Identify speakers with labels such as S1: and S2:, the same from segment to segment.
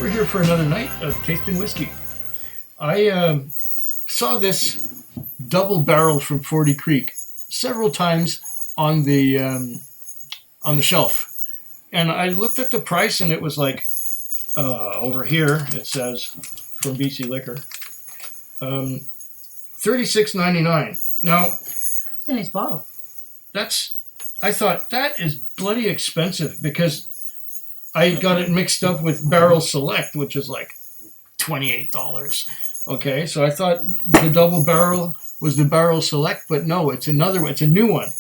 S1: We're here for another night of tasting whiskey. I saw this double barrel from 40 Creek several times on the shelf, and I looked at the price, and it was like over here it says from BC Liquor, $36.99. Now,
S2: it's a nice bottle.
S1: I thought that is bloody expensive because I got it mixed up with Barrel Select, which is like $28. Okay, so I thought the double barrel was the Barrel Select, but no, it's another one. It's a new one.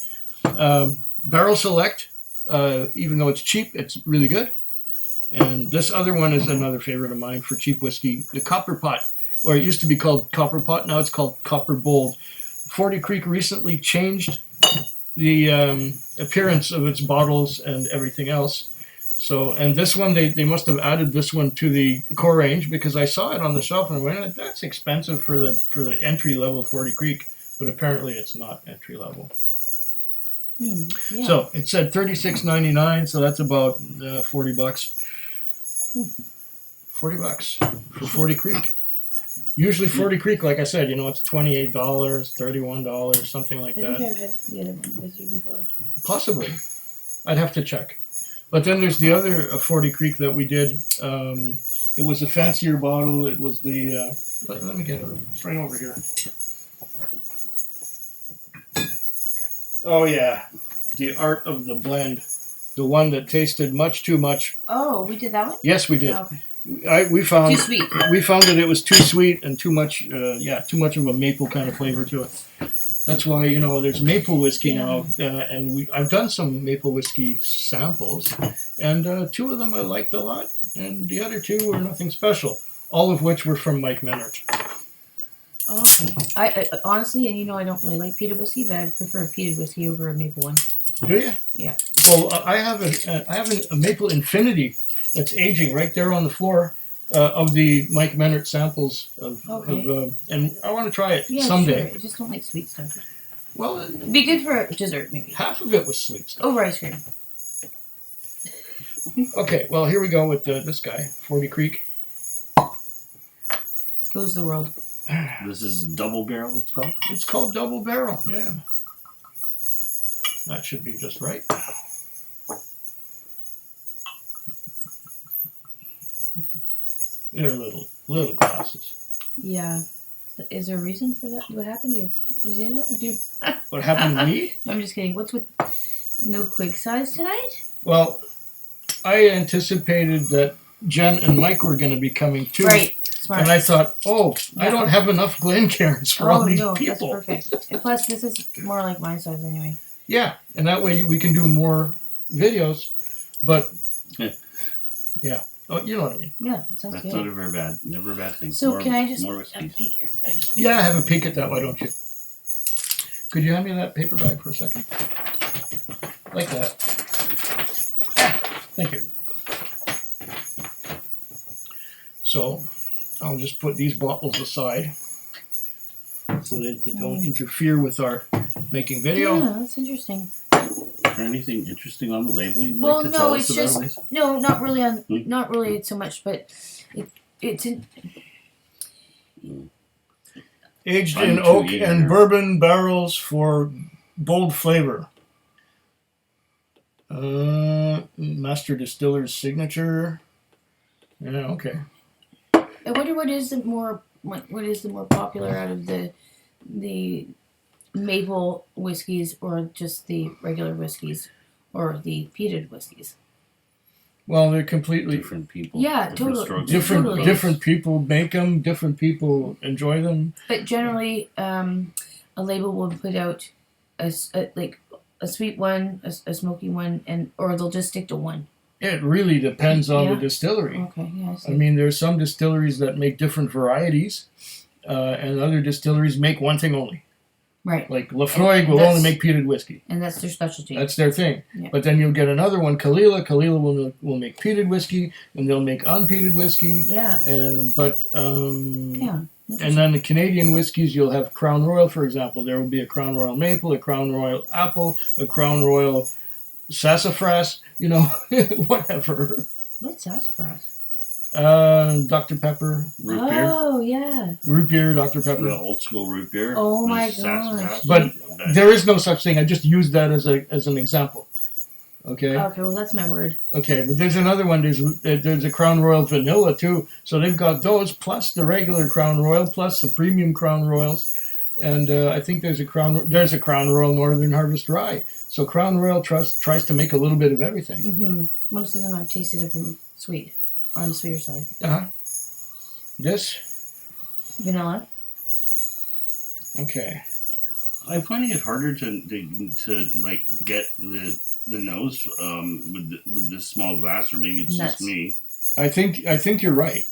S1: Barrel Select, even though it's cheap, it's really good. And this other one is another favorite of mine for cheap whiskey, the Copper Pot, or it used to be called Copper Pot, now it's called Copper Bold. 40 Creek recently changed the appearance of its bottles and everything else. So, and this one, they must have added this one to the core range because I saw it on the shelf and I went, that's expensive for the entry level 40 Creek, but apparently it's not entry level.
S2: Yeah.
S1: So it said $36.99, so that's about $40. $40 for 40 Creek. Usually 40 Creek, like I said, it's $28, $31, something like that.
S2: I think I've had the other one with you before.
S1: Possibly. I'd have to check. But then there's the other 40 Creek that we did. It was a fancier bottle. It was the... let me get it. It's right over here. Oh, yeah. The Art of the Blend. The one that tasted much too much.
S2: Oh, we did that one?
S1: Yes, we did.
S2: Oh, okay.
S1: We found
S2: too sweet.
S1: We found that it was too sweet and too much of a maple kind of flavor to it. That's why there's maple whiskey now, and I've done some maple whiskey samples, and two of them I liked a lot, and the other two were nothing special. All of which were from Mike Menard.
S2: Okay. I honestly, and I don't really like peated whiskey, but I prefer peated whiskey over a maple one.
S1: Do you?
S2: Yeah.
S1: Well, I have a Maple Infinity that's aging right there on the floor of the Mike Menard samples and I want to try it someday.
S2: Sure. I just don't like sweet stuff.
S1: Well,
S2: it'd be good for dessert, maybe.
S1: Half of it was sweet stuff.
S2: Over ice cream.
S1: Okay, well, here we go with this guy, 40 Creek.
S2: Goes the world.
S3: This is double barrel, it's called?
S1: It's called double barrel, yeah. That should be just right. They're little glasses.
S2: Yeah. Is there a reason for that? What happened to you? Did you know?
S1: What happened to me?
S2: I'm just kidding. What's with no quick size tonight?
S1: Well, I anticipated that Jen and Mike were going to be coming too.
S2: Right. Smart.
S1: And I thought, I don't have enough Glencairns for all these people.
S2: That's perfect. And plus, this is more like my size anyway.
S1: Yeah, and that way we can do more videos. But, yeah. Oh, you know what I mean.
S2: Yeah, it sounds good.
S3: That's never a bad thing.
S2: So can I just
S3: more whiskey.
S2: peek here?
S1: Yeah, have a peek at that, why don't you? Could you hand me that paper bag for a second? Like that. Thank you. So, I'll just put these bottles aside so that they don't interfere with our making video.
S2: Yeah, that's interesting.
S3: Is there anything interesting on the label you'd like to tell us about? It's just
S2: not really so much, but it's
S1: aged in oak and bourbon barrels for bold flavor. Master Distiller's signature. Yeah, okay.
S2: I wonder what is the more popular out of the maple whiskeys or just the regular whiskeys or the peated whiskeys.
S1: Well, they're completely
S3: different people.
S2: Yeah, totally.
S1: Different people make them. Different people enjoy them.
S2: But generally, a label will put out a sweet one, a smoky one, or they'll just stick to one.
S1: It really depends on the distillery.
S2: Okay, yeah.
S1: I mean, there's some distilleries that make different varieties, and other distilleries make one thing only.
S2: Right.
S1: Like Lefroy will only make peated whiskey.
S2: And that's their specialty.
S1: That's their thing.
S2: Yeah.
S1: But then you'll get another one, Kalila. Kalila will make peated whiskey, and they'll make unpeated whiskey.
S2: Yeah.
S1: And then the Canadian whiskeys, you'll have Crown Royal, for example. There will be a Crown Royal Maple, a Crown Royal Apple, a Crown Royal Sassafras, whatever.
S2: What's sassafras?
S1: Dr. Pepper,
S3: Root beer.
S2: Oh yeah.
S1: root beer, Dr.
S3: The
S1: Pepper.
S3: old school root beer.
S2: Oh my
S3: With sassafras.
S1: But
S3: That-
S1: there is no such thing. I just used that as an example. Okay.
S2: Okay, well that's my word.
S1: Okay, but there's another one. There's a Crown Royal Vanilla too. So they've got those plus the regular Crown Royal plus the premium Crown Royals, and I think there's a Crown Royal Northern Harvest Rye. So Crown Royal tries to make a little bit of everything.
S2: Mm-hmm. Most of them I've tasted have been sweet, on the sweeter side.
S1: This
S2: Vanilla.
S1: okay.
S3: I'm finding it harder to like get the nose with this small glass, or maybe it's
S2: Nuts.
S3: just me.
S1: I think you're right.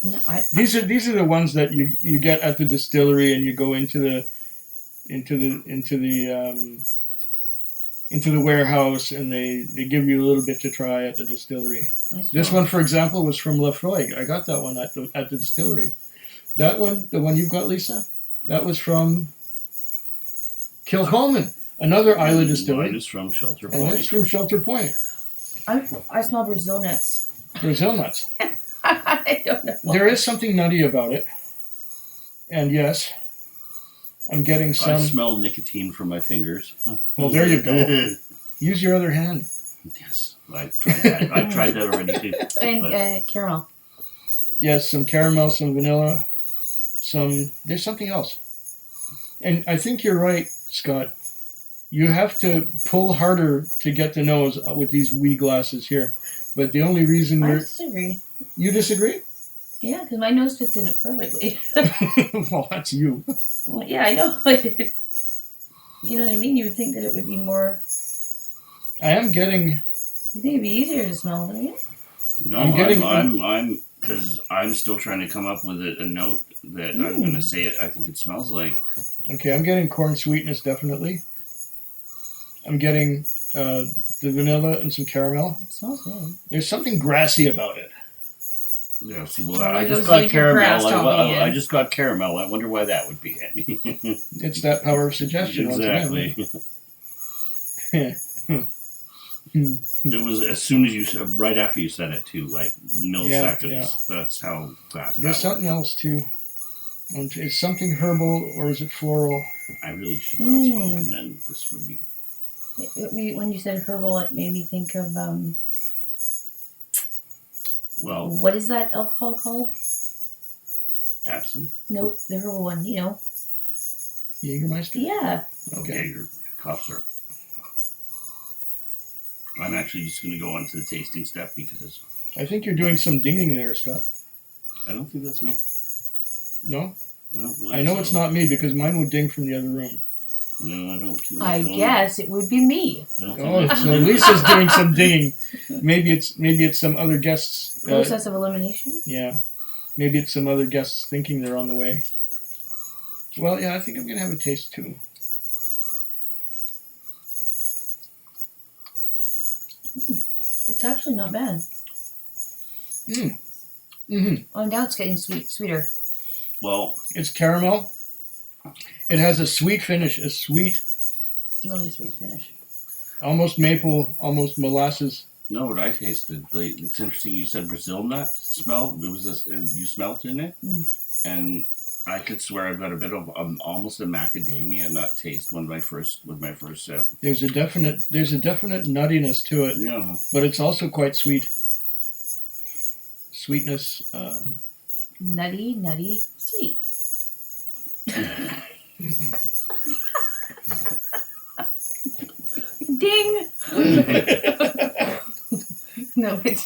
S2: No,
S1: These are the ones that you get at the distillery, and you go into the warehouse, and they give you a little bit to try at the distillery. This one, for example, was from Lafroig. I got that one at the distillery. That one, the one you've got, Lisa, that was from Kilcolman, another Isla
S3: Mine
S1: distillery,
S3: is from Shelter
S1: and that's
S3: Point.
S1: from Shelter Point.
S2: I smell Brazil nuts.
S1: Brazil nuts.
S2: I don't know.
S1: There is something nutty about it, and yes, I'm getting
S3: I
S1: some.
S3: smell nicotine from my fingers.
S1: Well, there you go. Use your other hand.
S3: Yes, I've tried that. I've tried that already too.
S2: And caramel.
S1: Yes, some caramel, some vanilla, there's something else. And I think you're right, Scott. You have to pull harder to get the nose with these wee glasses here. But the only reason
S2: I disagree.
S1: you disagree?
S2: Yeah, because my nose fits in it perfectly.
S1: Well, that's you.
S2: Well, yeah, I know. You know what I mean? You would think that it would be more.
S1: I am getting.
S2: You think it'd be easier to smell, don't you?
S3: No,
S1: I'm
S3: because I'm still trying to come up with a note that I'm going to say it. I think it smells like.
S1: Okay, I'm getting corn sweetness definitely. I'm getting the vanilla and some caramel.
S2: It smells good.
S1: There's something grassy about it.
S3: Yeah, see, well,
S2: Well,
S3: I
S2: it
S3: just
S2: goes
S3: got
S2: like your grass
S3: caramel.
S2: topping
S3: I
S2: in.
S3: just got caramel. I wonder why that would be.
S1: It's that power of suggestion. once again.
S3: Exactly. It was as soon as you right after you said it too, like milliseconds.
S1: Yeah.
S3: That's how fast.
S1: There's
S3: that
S1: something else too. Is something herbal or is it floral?
S3: worked. I really should not smoke, and then this would be.
S2: When you said herbal, it made me think of
S3: Well,
S2: what is that alcohol called?
S3: absinthe.
S2: Nope, the herbal one. You know.
S1: Jägermeister?
S2: Yeah.
S3: Okay, your cough syrup. I'm actually just going to go on to the tasting step because
S1: I think you're doing some dinging there, Scott.
S3: I don't think that's me.
S1: No?
S3: I don't believe
S1: I know
S3: so.
S1: it's not me because mine would ding from the other room.
S3: No, I don't. think
S2: I
S3: my phone-
S2: guess it would be me.
S3: I don't
S1: Oh,
S3: think
S1: so Lisa's doing some dinging. Maybe it's some other guests.
S2: Process of elimination.
S1: Yeah. Maybe it's some other guests thinking they're on the way. Well, yeah, I think I'm going to have a taste too.
S2: It's actually not bad.
S1: Mm-hmm.
S2: Oh, now it's getting sweeter.
S3: Well,
S1: It's caramel. It has a sweet finish, a sweet,
S2: Really sweet finish.
S1: almost maple, almost molasses.
S3: no, what I tasted. Like, it's interesting. You said Brazil nut smell. It was this. You smelled in it, and I could swear I've got a bit of almost a macadamia nut taste with my first sip.
S1: There's a definite nuttiness to it,
S3: Yeah.
S1: but it's also quite sweet. Sweetness.
S2: Nutty, sweet. Ding! No, it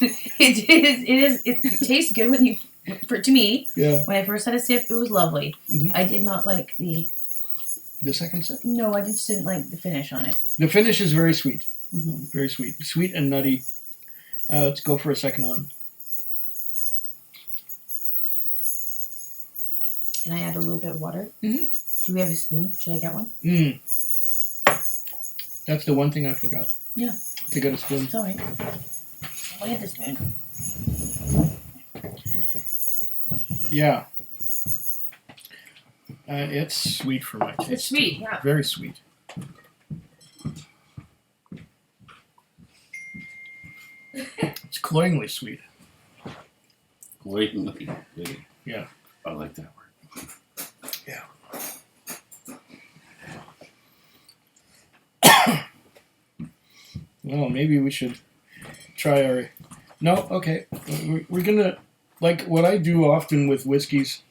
S2: tastes good when you, to me,
S1: Yeah.
S2: when I first had a sip, it was lovely.
S1: Mhm.
S2: I did not like
S1: The second sip.
S2: no, I just didn't like the finish on it.
S1: The finish is very sweet.
S2: Mm-hmm.
S1: Very sweet. Sweet and nutty. Let's go for a second one.
S2: Can I add a little bit of water?
S1: Mhm.
S2: Do we have a spoon? Should I get one?
S1: That's the one thing I forgot.
S2: Yeah.
S1: To get a spoon.
S2: It's alright. I'll get the spoon.
S1: Yeah. It's sweet for my taste.
S2: It's sweet, yeah.
S1: Very sweet. It's cloyingly sweet.
S3: Wait.
S1: Yeah.
S3: I like that word.
S1: Well, maybe we should try our. No, okay. We're gonna like what I do often with whiskeys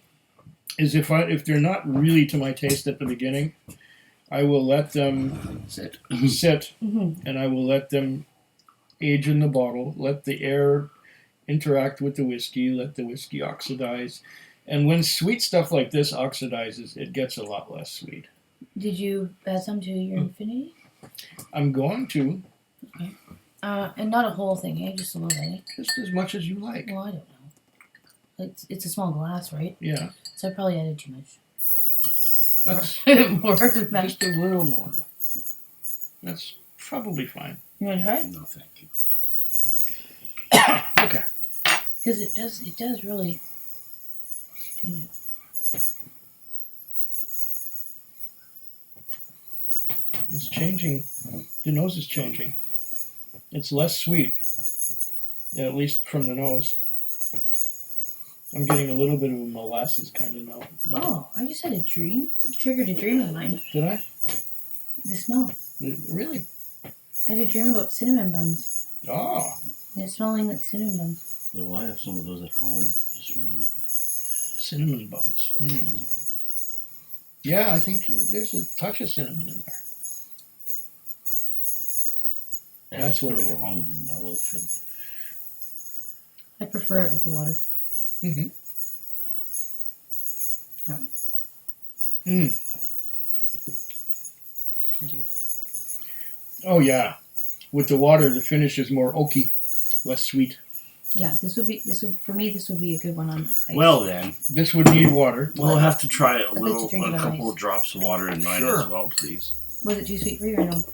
S1: is if they're not really to my taste at the beginning, I will let them sit, and I will let them age in the bottle. Let the air interact with the whiskey. Let the whiskey oxidize. And when sweet stuff like this oxidizes, it gets a lot less sweet.
S2: Did you add some to your Infinity?
S1: I'm going to.
S2: Okay. And not a whole thing, eh? Just a little bit.
S1: Just as much as you like.
S2: Well, I don't know. It's a small glass, right?
S1: Yeah.
S2: So I probably added too much.
S1: That's
S2: More than that.
S1: just a little more. That's probably fine.
S2: You want to try it?
S3: No, thank you.
S1: Okay.
S2: Because it does really change it.
S1: It's changing. The nose is changing. It's less sweet, at least from the nose. I'm getting a little bit of a molasses kind of note. No.
S2: Oh, I just had a dream. It triggered a dream of mine.
S1: Did I?
S2: The smell.
S1: Really?
S2: I had a dream about cinnamon buns.
S1: Oh.
S2: And it's smelling like cinnamon buns.
S3: Well, I have some of those at home. Just remind me.
S1: Cinnamon buns. Mm. Yeah, I think there's a touch of cinnamon in there. That's what it is.
S3: Long, mellow finish.
S2: I prefer it with the water.
S1: Mm-hmm.
S2: Yeah.
S1: Mm.
S2: I do.
S1: Oh yeah. With the water, the finish is more oaky, less sweet.
S2: Yeah, this would be a good one on ice.
S3: Well then,
S1: This would need water.
S3: we'll have to try a
S2: bet you drink it on
S3: couple
S2: ice.
S3: of drops of water in mine
S1: Sure.
S3: as well, please.
S2: Was it too sweet for you or no?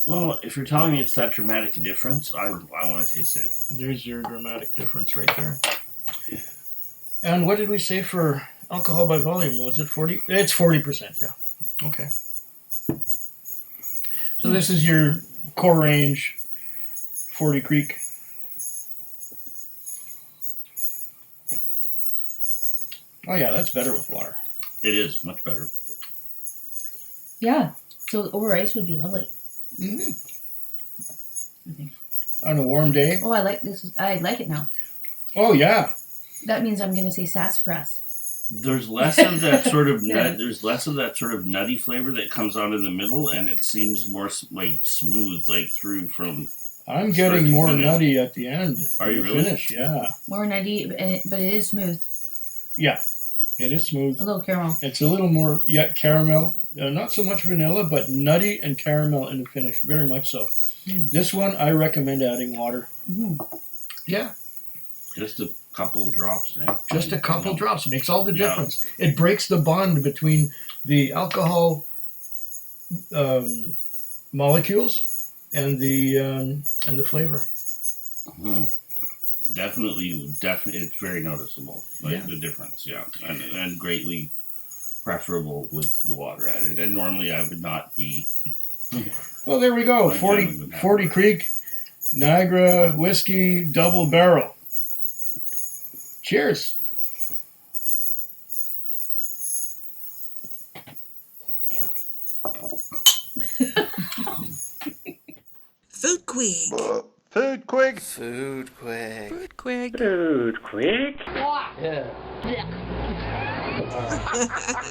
S3: Well, if you're telling me it's that dramatic a difference, I want to taste it.
S1: There's your dramatic difference right there. And what did we say for alcohol by volume? Was it 40? It's 40%, yeah. Okay. So this is your core range, 40 Creek. Oh yeah, that's better with water.
S3: It is much better.
S2: Yeah. So over ice would be lovely.
S1: Mm-hmm.
S2: I think.
S1: On a warm day.
S2: Oh, I like this. I like it now.
S1: Oh yeah.
S2: That means I'm gonna say sassafras.
S3: There's less of that sort of
S2: Yeah.
S3: There's less of that sort of nutty flavor that comes on in the middle, and it seems more like smooth, like through from.
S1: I'm
S3: Start
S1: getting
S3: to
S1: more
S3: finish.
S1: nutty at the end.
S3: Are you
S1: The
S3: really?
S1: Finish, yeah.
S2: More nutty, but it is smooth.
S1: Yeah. It is smooth.
S2: A little caramel.
S1: It's a little more, caramel. Not so much vanilla, but nutty and caramel in the finish. Very much so.
S2: Mm.
S1: This one, I recommend adding water.
S2: Mm-hmm.
S1: Yeah.
S3: Just a couple of drops, eh?
S1: Just a couple drops makes all the
S3: Yeah.
S1: difference. It breaks the bond between the alcohol molecules and the flavor.
S3: Hmm. Definitely, it's very noticeable. Like
S1: Yeah.
S3: the difference, yeah, and greatly preferable with the water added. And normally I would not be.
S1: Well, there we go.
S3: I'm
S1: 40,
S3: generally with that.
S1: 40 Creek, Niagara Whiskey Double Barrel. Cheers.
S4: Food Quig.
S5: Food quick.
S6: Food quick.
S4: Food Quig.
S5: Food quick.
S6: Yeah.